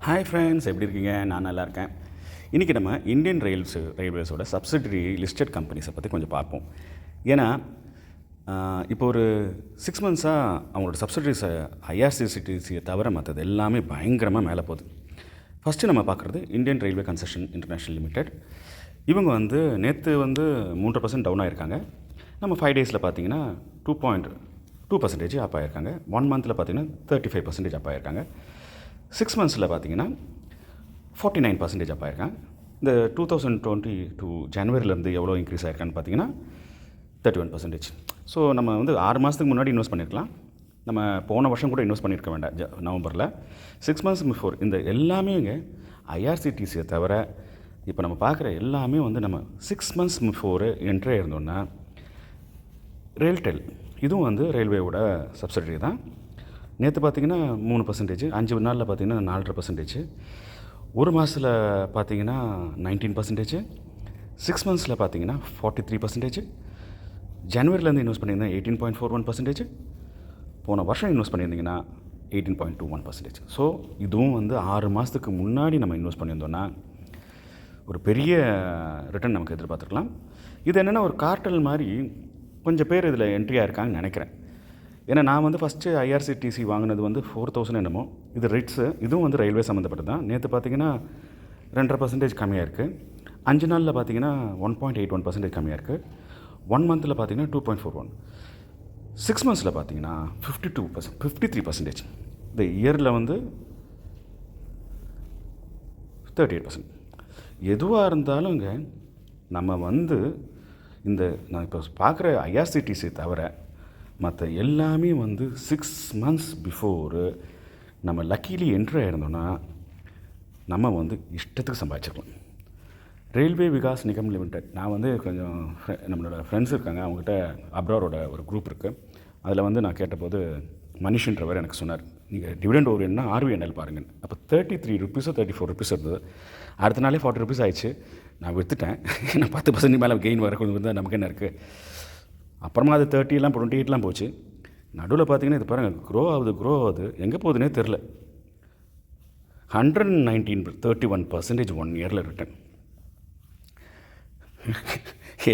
Hi friends, எப்படி இருக்கீங்க? நான் நல்லா இருக்கேன். இன்றைக்கி நம்ம இந்தியன் ரயில்வேஸோட சப்சிடரி லிஸ்டட் கம்பெனிஸை பற்றி கொஞ்சம் பார்ப்போம். ஏன்னா இப்போ ஒரு 6 மந்த்ஸாக அவங்களோட சப்சிடரிஸை ஐஆர்சிடிசியை தவிர மற்றது எல்லாமே பயங்கரமாக மேலே போகுது. ஃபஸ்ட்டு நம்ம பார்க்குறது Indian railway concession international limited. இவங்க நேற்று 3% டவுன் ஆகிருக்காங்க. நம்ம 5 டேஸில் பார்த்தீங்கன்னா 2.2% அப் ஆகிருக்காங்க. 1 மந்தில் பார்த்தீங்கன்னா 35% அப் ஆகிருக்காங்க. 6 மந்த்ஸில் பார்த்தீங்கன்னா 49% அப் ஆகிருக்காங்க. இந்த 2022 ஜனவரிலேருந்து எவ்வளோ இன்க்ரீஸ் ஆகிருக்கான்னு பார்த்தீங்கன்னா 31%. ஸோ நம்ம 6 மாதத்துக்கு முன்னாடி இன்வெஸ்ட் பண்ணியிருக்கலாம். நம்ம போன வருஷம் கூட இன்வெஸ்ட் பண்ணியிருக்க வேண்டாம். நவம்பரில் 6 மந்த்ஸ் பிஃபோர் இந்த எல்லாமே ஐஆர்சிடிசியை தவிர இப்போ நம்ம பார்க்குற எல்லாமே நம்ம 6 மந்த்ஸ் பிஃபோர் என்ட்ரி இருந்தோன்னா railtel இதுவும் ரயில்வேவோட சப்சிடரி தான். நேற்று பார்த்திங்கன்னா 3%, 5 நாளில் பார்த்திங்கன்னா 4.5%, ஒரு மாதத்தில் பார்த்திங்கன்னா 19%, 6 மந்த்ஸில் பார்த்திங்கன்னா 43%, ஜனவரிலேருந்து இன்வெஸ்ட் பண்ணியிருந்தேன் 18.41%, போன வருஷம் இன்வெஸ்ட் பண்ணியிருந்தீங்கன்னா 18.21%. ஸோ இதுவும் 6 மாதத்துக்கு முன்னாடி நம்ம இன்வெஸ்ட் பண்ணியிருந்தோன்னா ஒரு பெரிய ரிட்டர்ன் நமக்கு எதிர்பார்த்துருக்கலாம். இது என்னென்னா ஒரு கார்ட்டல் மாதிரி கொஞ்சம் பேர் இதில் என்ட்ரியாக இருக்காங்கன்னு நினைக்கிறேன். ஏன்னா நான் ஃபஸ்ட்டு ஐஆர்சிடிசி வாங்கினது 4,000 என்னமோ. இது ரிட்ஸு, இதுவும் ரயில்வே சம்மந்தப்பட்டது தான். நேற்று பார்த்திங்கன்னா 2.5% கம்மியாக இருக்குது. 5 நாளில் பார்த்திங்கன்னா 1.81% கம்மியாக இருக்குது. 1 மந்தில் பார்த்திங்கன்னா 2.41. 6 மந்த்ஸில் பார்த்திங்கன்னா 53%. இந்த இயரில் 38%. எதுவாக இருந்தாலும் நம்ம இந்த நான் இப்போ பார்க்குற ஐஆர்சிடிசி தவிர மற்ற எல்லாமே 6 மந்த்ஸ் பிஃபோரு நம்ம லக்கிலி என்ட்ரி ஆகிருந்தோன்னா நம்ம இஷ்டத்துக்கு சம்பாதிச்சிருக்கலாம். ரயில்வே விகாஸ் நிகம் லிமிடெட், நான் கொஞ்சம் நம்மளோட ஃப்ரெண்ட்ஸ் இருக்காங்க, அவங்ககிட்ட அப்ராரோட ஒரு குரூப் இருக்குது. அதில் நான் கேட்டபோது மனிஷ்ன்றவர் எனக்கு சொன்னார், நீங்கள் டிவிடெண்ட் ஓரியன்னா rvnl பாருங்கள். அப்போ 33 ருபீஸோ 34 ருபீஸ் இருந்தது. அடுத்த நாளே 40 ருபீஸ் ஆயிடுச்சு. நான் விற்றுட்டேன். ஏன்னா 10% மேலே கெயின் வர கொஞ்சம் நமக்கு என்ன இருக்குது. அப்புறமா அது 30 28 போச்சு. நடுவில் பார்த்தீங்கன்னா இது பாருங்கள், க்ரோ ஆகுது. எங்கே போகுதுன்னே தெரில. 131% 1 இயரில் ரிட்டர்ன்.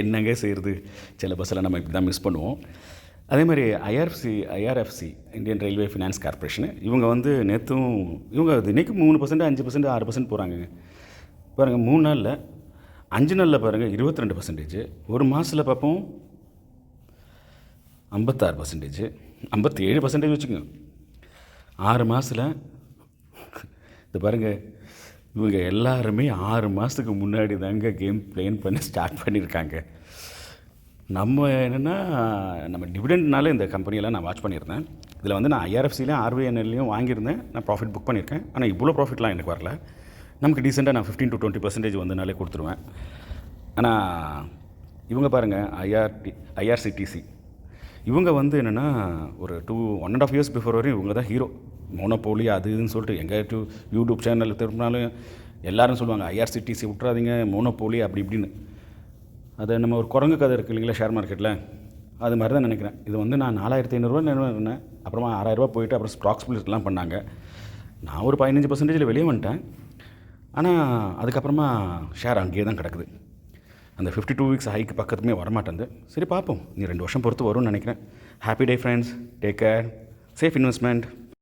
என்னங்க செய்கிறது, சில பஸ்ஸில் நம்ம இப்படி தான் மிஸ் பண்ணுவோம். அதே மாதிரி IRFC Indian railway finance corporation, இவங்க நேற்றும் இன்றைக்கி 3%, 5%, 6% போகிறாங்க. பாருங்கள், 3 நாளில் 5 நாளில் பாருங்கள் 22%, ஒரு மாதத்தில் பார்ப்போம் 56%, 57% வச்சுக்கோங்க. 6 மாதத்தில் இது பாருங்கள், இவங்க எல்லாருமே 6 மாதத்துக்கு முன்னாடி தாங்க கேம் பிளேன் பண்ணி ஸ்டார்ட் பண்ணியிருக்காங்க. நம்ம என்னென்னா நம்ம டிவிடெண்ட்னால இந்த கம்பெனியெல்லாம் நான் வாட்ச் பண்ணியிருந்தேன். இதில் நான் ஐஆர்எஃப்சிலையும் rvnlலையும் வாங்கியிருந்தேன். நான் ப்ராஃபிட் புக் பண்ணியிருக்கேன். ஆனால் இவ்வளோ ப்ராஃபிட்லாம் எனக்கு வரல. நமக்கு டீசெண்டாக நான் 15 to 20% நாளே கொடுத்துருவேன். ஆனால் இவங்க பாருங்கள், ஐஆர்சிடிசி இவங்க என்னென்னா ஒரு 1.5 years பிஃபோர் வரையும் இவங்க தான் ஹீரோ. மோனோபோலி அது இதுன்னு சொல்லிட்டு எங்கே யூடியூப் சேனல் திரும்பினாலும் எல்லோரும் சொல்லுவாங்க ஐஆர்சிடிசி விட்றாதீங்க, மோனோபோலி அப்படி இப்படின்னு. அது நம்ம ஒரு குரங்கு கதை இருக்குது இல்லைங்களா ஷேர் மார்க்கெட்டில், அது மாதிரி தான் நினைக்கிறேன். இது நான் 4,500 இருந்தேன். அப்புறமா 6,000 போயிட்டு அப்புறம் ஸ்டாக் ஸ்பிளிட்லாம் பண்ணாங்க. நான் ஒரு 15% வெளியே வந்துட்டேன். ஆனால் அதுக்கப்புறமா ஷேர் அங்கேயே தான் கிடக்குது. அந்த 52 வீக்ஸ் ஹைக்கு பக்கத்துமே வரமாட்டேங்குது. சரி பார்ப்போம், நீ 2 வருஷம் பொறுத்து வரும்னு நினைக்கிறேன். Happy day friends, take care, safe investment.